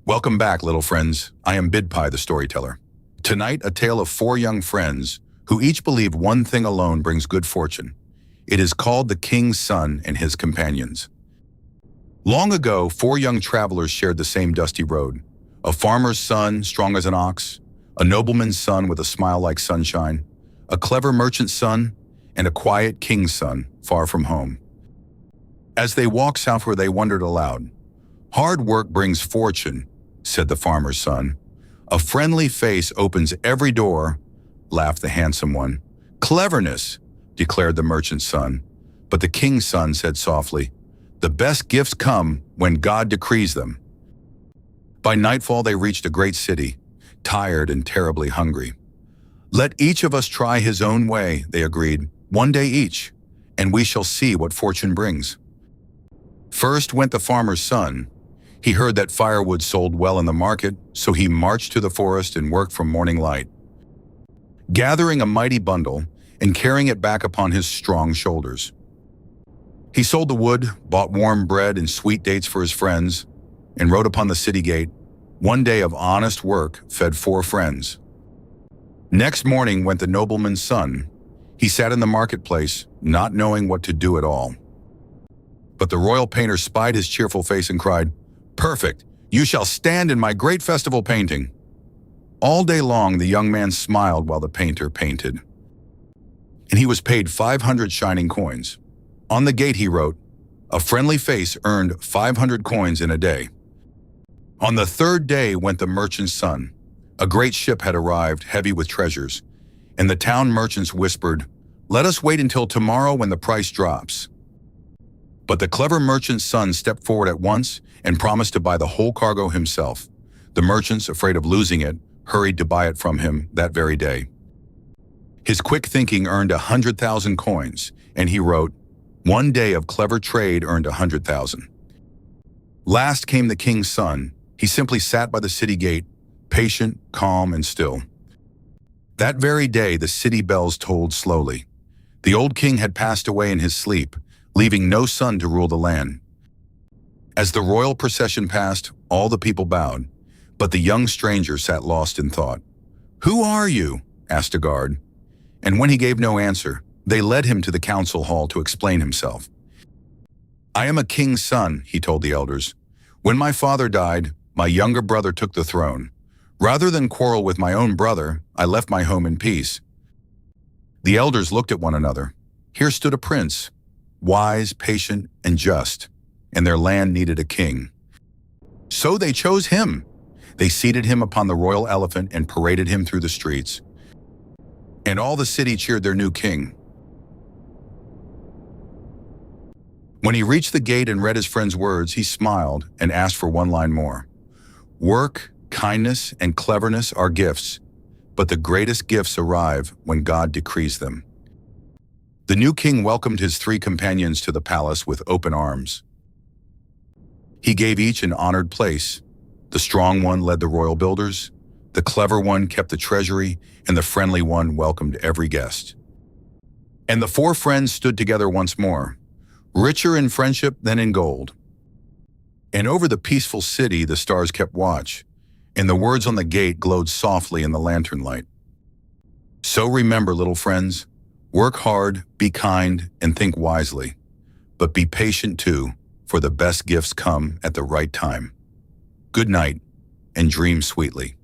Welcome back, little friends. I am Bidpai, the storyteller. Tonight, a tale of four young friends who each believe one thing alone brings good fortune. It is called The King's Son and His Companions. Long ago, four young travelers shared the same dusty road. A farmer's son, strong as an ox, a nobleman's son with a smile like sunshine, a clever merchant's son, and a quiet king's son, far from home. As they walked southward, they wondered aloud. "Hard work brings fortune," said the farmer's son. "A friendly face opens every door," laughed the handsome one. "Cleverness," declared the merchant's son. But the king's son said softly, "The best gifts come when God decrees them." By nightfall, they reached a great city, tired and terribly hungry. "Let each of us try his own way," they agreed, "one day each, and we shall see what fortune brings." First went the farmer's son. He heard that firewood sold well in the market, so he marched to the forest and worked from morning light, gathering a mighty bundle and carrying it back upon his strong shoulders. He sold the wood, bought warm bread and sweet dates for his friends, and wrote upon the city gate, "One day of honest work fed four friends." Next morning went the nobleman's son. He sat in the marketplace, not knowing what to do at all. But the royal painter spied his cheerful face and cried, "Perfect! You shall stand in my great festival painting." All day long the young man smiled while the painter painted. And he was paid 500 shining coins. On the gate he wrote, "A friendly face earned 500 coins in a day." On the third day went the merchant's son. A great ship had arrived, heavy with treasures, and the town merchants whispered, "Let us wait until tomorrow when the price drops." But the clever merchant's son stepped forward at once and promised to buy the whole cargo himself. The merchants, afraid of losing it, hurried to buy it from him that very day. His quick thinking earned 100,000 coins, and he wrote, "One day of clever trade earned 100,000. Last came the king's son. He simply sat by the city gate, patient, calm, and still. That very day, the city bells tolled slowly. The old king had passed away in his sleep, leaving no son to rule the land. As the royal procession passed, all the people bowed, but the young stranger sat lost in thought. "Who are you?" asked a guard. And when he gave no answer, they led him to the council hall to explain himself. "I am a king's son," he told the elders. "When my father died, my younger brother took the throne. Rather than quarrel with my own brother, I left my home in peace." The elders looked at one another. Here stood a prince, wise, patient, and just, and their land needed a king. So they chose him. They seated him upon the royal elephant and paraded him through the streets. And all the city cheered their new king. When he reached the gate and read his friend's words, he smiled and asked for one line more. "Work, kindness, and cleverness are gifts, but the greatest gifts arrive when God decrees them." The new king welcomed his three companions to the palace with open arms. He gave each an honored place. The strong one led the royal builders, the clever one kept the treasury, and the friendly one welcomed every guest. And the four friends stood together once more, richer in friendship than in gold. And over the peaceful city the stars kept watch, and the words on the gate glowed softly in the lantern light. So remember, little friends, work hard, be kind, and think wisely. But be patient too, for the best gifts come at the right time. Good night, and dream sweetly.